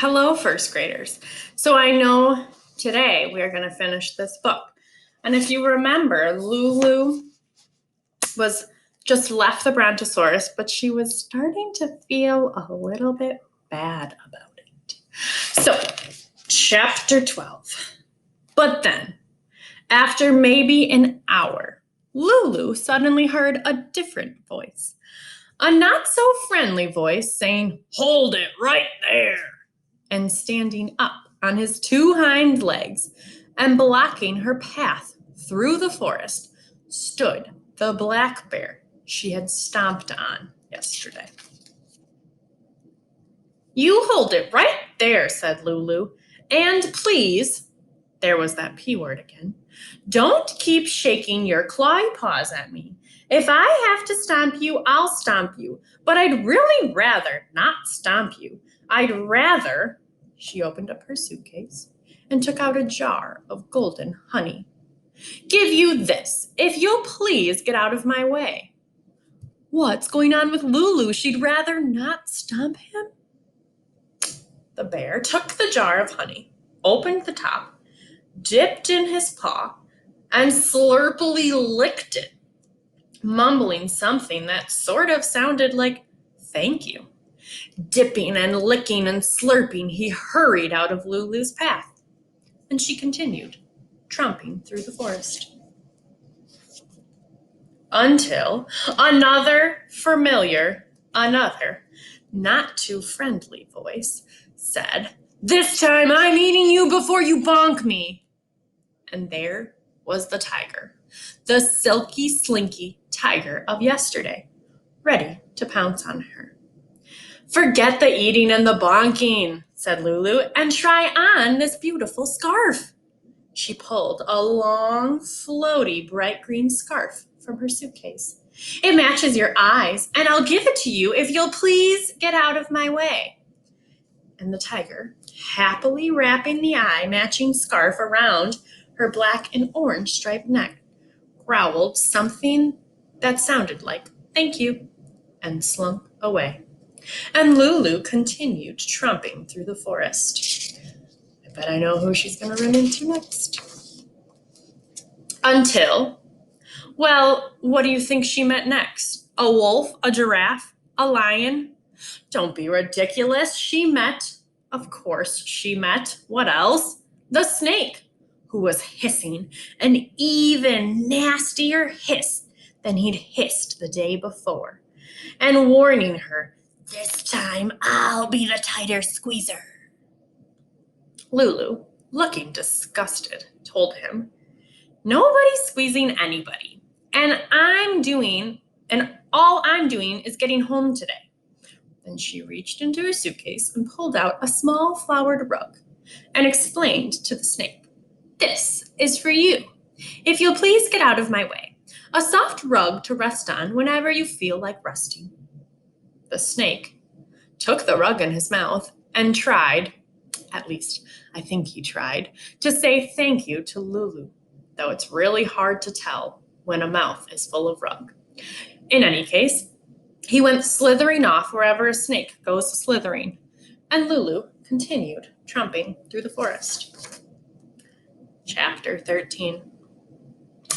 Hello, first graders. So I know today we are going to finish this book. And if you remember, Lulu was just left the Brontosaurus, but she was starting to feel a little bit bad about it. So, chapter 12. But then, after maybe an hour, Lulu suddenly heard a different voice. A not so friendly voice saying, "Hold it right there," and standing up on his two hind legs and blocking her path through the forest stood the black bear she had stomped on yesterday. "You hold it right there," said Lulu, "and please," there was that P word again, "don't keep shaking your clawy paws at me. If I have to stomp you, I'll stomp you, but I'd really rather not stomp you. I'd rather," she opened up her suitcase and took out a jar of golden honey, "give you this, if you'll please get out of my way." What's going on with Lulu? She'd rather not stomp him? The bear took the jar of honey, opened the top, dipped in his paw, and slurpily licked it, mumbling something that sort of sounded like "thank you." Dipping and licking and slurping, he hurried out of Lulu's path, and she continued, tromping through the forest. Until another not too friendly voice said, "This time I'm eating you before you bonk me." And there was the tiger, the silky, slinky tiger of yesterday, ready to pounce on her. "Forget the eating and the bonking," said Lulu, "and try on this beautiful scarf." She pulled a long, floaty, bright green scarf from her suitcase. "It matches your eyes, and I'll give it to you if you'll please get out of my way." And the tiger, happily wrapping the eye-matching scarf around her black and orange striped neck, growled something that sounded like "thank you," and slunk away. And Lulu continued tromping through the forest. I bet I know who she's going to run into next. Until, well, what do you think she met next? A wolf, a giraffe, a lion? Don't be ridiculous. Of course she met, what else? The snake, who was hissing an even nastier hiss than he'd hissed the day before, and warning her, "This time I'll be the tighter squeezer." Lulu, looking disgusted, told him, "Nobody's squeezing anybody, and all I'm doing is getting home today." Then she reached into her suitcase and pulled out a small flowered rug and explained to the snake, "This is for you. If you'll please get out of my way. A soft rug to rest on whenever you feel like resting." The snake took the rug in his mouth and tried, at least I think he tried, to say thank you to Lulu, though it's really hard to tell when a mouth is full of rug. In any case, he went slithering off wherever a snake goes slithering, and Lulu continued tromping through the forest. Chapter 13.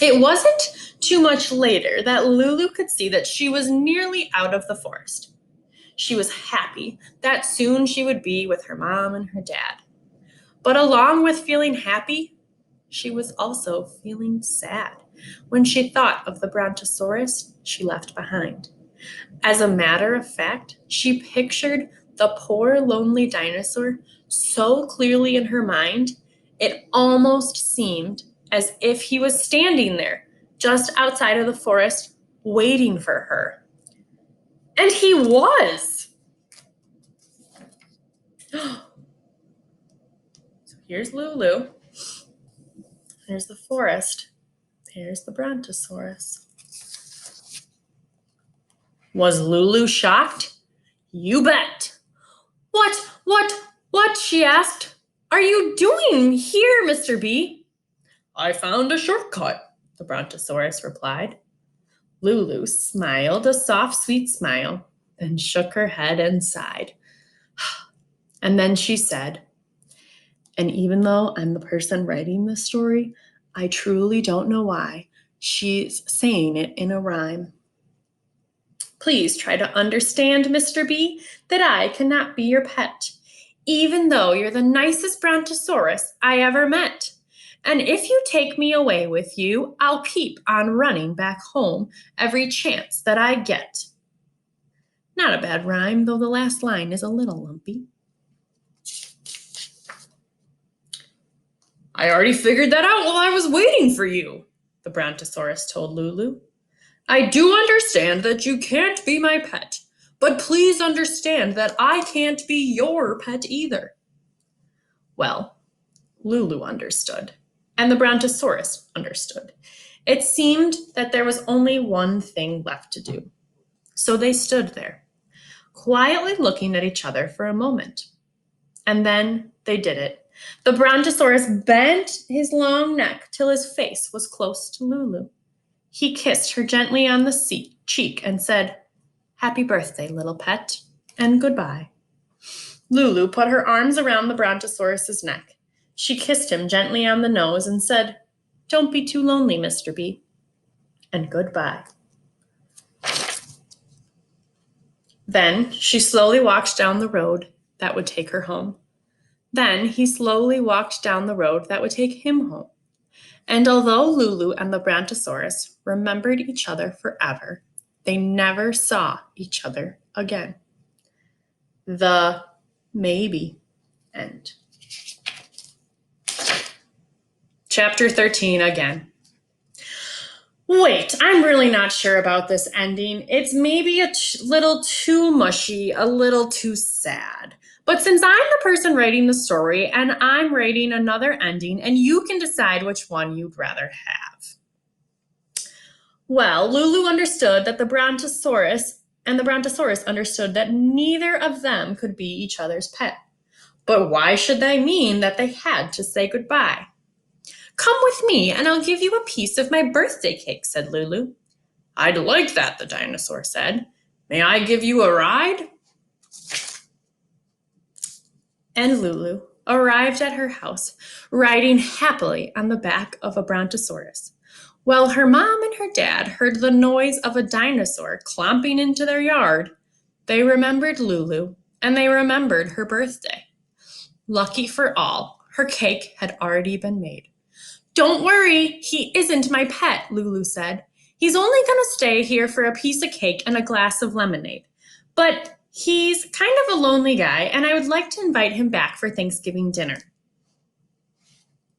It wasn't too much later that Lulu could see that she was nearly out of the forest. She was happy that soon she would be with her mom and her dad. But along with feeling happy, she was also feeling sad when she thought of the Brontosaurus she left behind. As a matter of fact, she pictured the poor, lonely dinosaur so clearly in her mind, it almost seemed as if he was standing there, just outside of the forest, waiting for her. And he was. So here's Lulu. There's the forest. There's the Brontosaurus. Was Lulu shocked? You bet. What, she asked. "Are you doing here, Mr. B?" "I found a shortcut," the Brontosaurus replied. Lulu smiled a soft, sweet smile, then shook her head and sighed. And then she said, and even though I'm the person writing this story, I truly don't know why she's saying it in a rhyme. Please try to understand, Mr. B, that I cannot be your pet, even though you're the nicest brontosaurus I ever met. And if you take me away with you, I'll keep on running back home every chance that I get. Not a bad rhyme, though the last line is a little lumpy. I already figured that out while I was waiting for you, the brontosaurus told Lulu. I do understand that you can't be my pet, but please understand that I can't be your pet either. Well, Lulu understood, and the brontosaurus understood. It seemed that there was only one thing left to do. So they stood there, quietly looking at each other for a moment. And then they did it. The brontosaurus bent his long neck till his face was close to Lulu. He kissed her gently on the cheek and said, Happy birthday, little pet, and goodbye. Lulu put her arms around the brontosaurus's neck. She kissed him gently on the nose and said, Don't be too lonely, Mr. B, and goodbye. Then she slowly walked down the road that would take her home. Then he slowly walked down the road that would take him home. And although Lulu and the brontosaurus remembered each other forever, they never saw each other again. The maybe end. Chapter 13 again. Wait, I'm really not sure about this ending. It's maybe a little too mushy, a little too sad. But since I'm the person writing the story and I'm writing another ending, and you can decide which one you'd rather have. Well, Lulu understood that the brontosaurus understood that neither of them could be each other's pet. But why should they mean that they had to say goodbye? Come with me and I'll give you a piece of my birthday cake, said Lulu. I'd like that, the dinosaur said. May I give you a ride? And Lulu arrived at her house, riding happily on the back of a brontosaurus. While her mom and her dad heard the noise of a dinosaur clomping into their yard, they remembered Lulu and they remembered her birthday. Lucky for all, her cake had already been made. Don't worry, he isn't my pet, Lulu said. He's only going to stay here for a piece of cake and a glass of lemonade. But he's kind of a lonely guy, and I would like to invite him back for Thanksgiving dinner.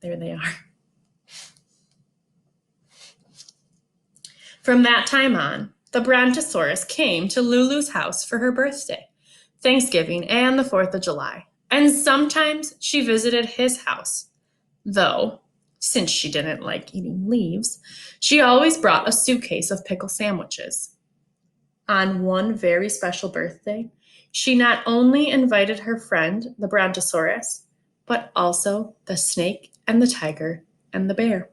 There they are. From that time on, the brontosaurus came to Lulu's house for her birthday, Thanksgiving, and the 4th of July. And sometimes she visited his house, though, since she didn't like eating leaves, she always brought a suitcase of pickle sandwiches. On one very special birthday, she not only invited her friend, the brontosaurus, but also the snake and the tiger and the bear.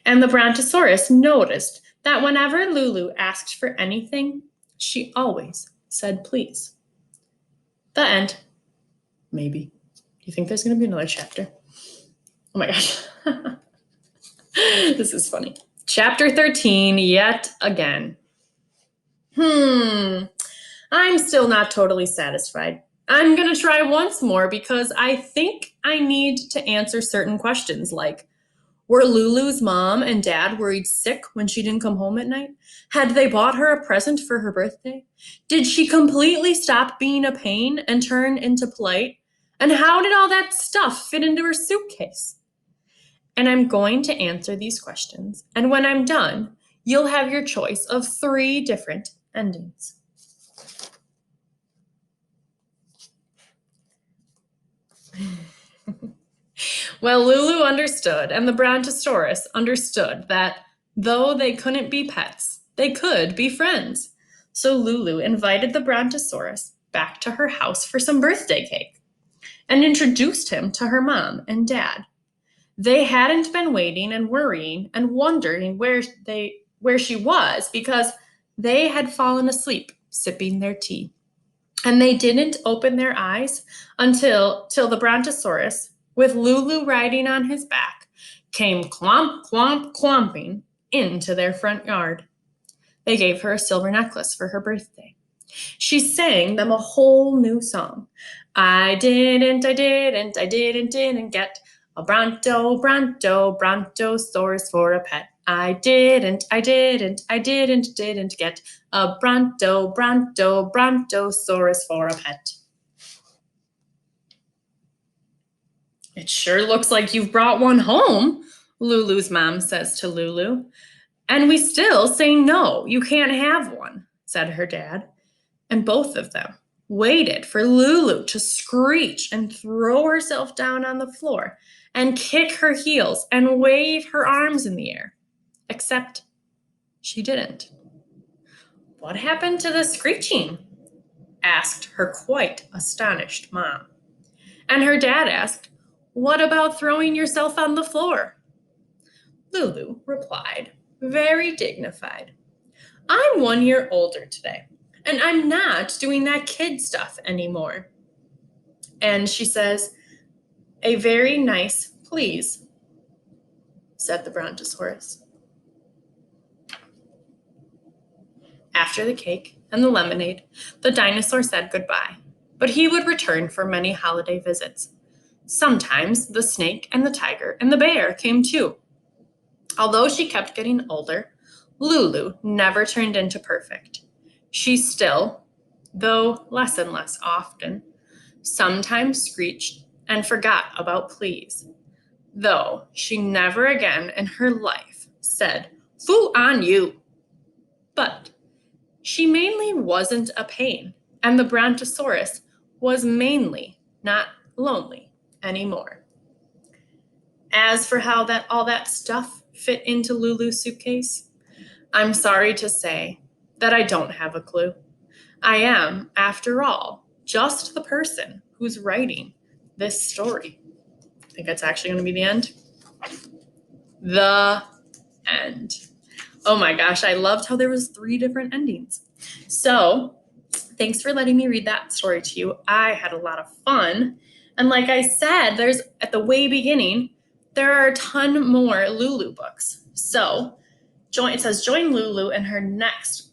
And the brontosaurus noticed that whenever Lulu asked for anything, she always said please. The end. Maybe. Do you think there's going to be another chapter? Oh my gosh. This is funny. Chapter 13, yet again. I'm still not totally satisfied. I'm going to try once more because I think I need to answer certain questions like, were Lulu's mom and dad worried sick when she didn't come home at night? Had they bought her a present for her birthday? Did she completely stop being a pain and turn into polite? And how did all that stuff fit into her suitcase? And I'm going to answer these questions. And when I'm done, you'll have your choice of 3 different endings. Well, Lulu understood, and the brontosaurus understood that though they couldn't be pets, they could be friends. So Lulu invited the brontosaurus back to her house for some birthday cake and introduced him to her mom and dad. They hadn't been waiting and worrying and wondering where she was because they had fallen asleep sipping their tea. And they didn't open their eyes till the Brontosaurus, with Lulu riding on his back, came clomp, clomp, clomping into their front yard. They gave her a silver necklace for her birthday. She sang them a whole new song. I didn't get a brontosaurus for a pet. I didn't get a brontosaurus for a pet. It sure looks like you've brought one home, Lulu's mom says to Lulu. And we still say no, you can't have one, said her dad. And both of them waited for Lulu to screech and throw herself down on the floor and kick her heels and wave her arms in the air. Except she didn't. What happened to the screeching? Asked her quite astonished mom. And her dad asked, what about throwing yourself on the floor? Lulu replied, very dignified, I'm 1 year older today, and I'm not doing that kid stuff anymore. And she says, a very nice please, said the Brontosaurus. After the cake and the lemonade, the dinosaur said goodbye, but he would return for many holiday visits. Sometimes the snake and the tiger and the bear came too. Although she kept getting older, Lulu never turned into perfect. She still, though less and less often, sometimes screeched and forgot about please, though she never again in her life said, "Foo on you." But she mainly wasn't a pain, and the Brontosaurus was mainly not lonely anymore. As for how all that stuff fit into Lulu's suitcase, I'm sorry to say that I don't have a clue. I am, after all, just the person who's writing this story. I think that's actually going to be the end. The end. Oh my gosh, I loved how there was 3 different endings. So, thanks for letting me read that story to you. I had a lot of fun. And like I said, there's at the way beginning, there are a ton more Lulu books. So, it says join Lulu in her next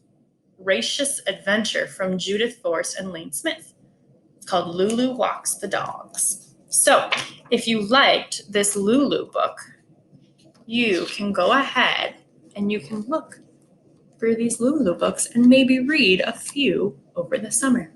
gracious adventure from Judith Forrest and Lane Smith. It's called Lulu Walks the Dogs. So, if you liked this Lulu book, you can go ahead and you can look for these Lulu books and maybe read a few over the summer.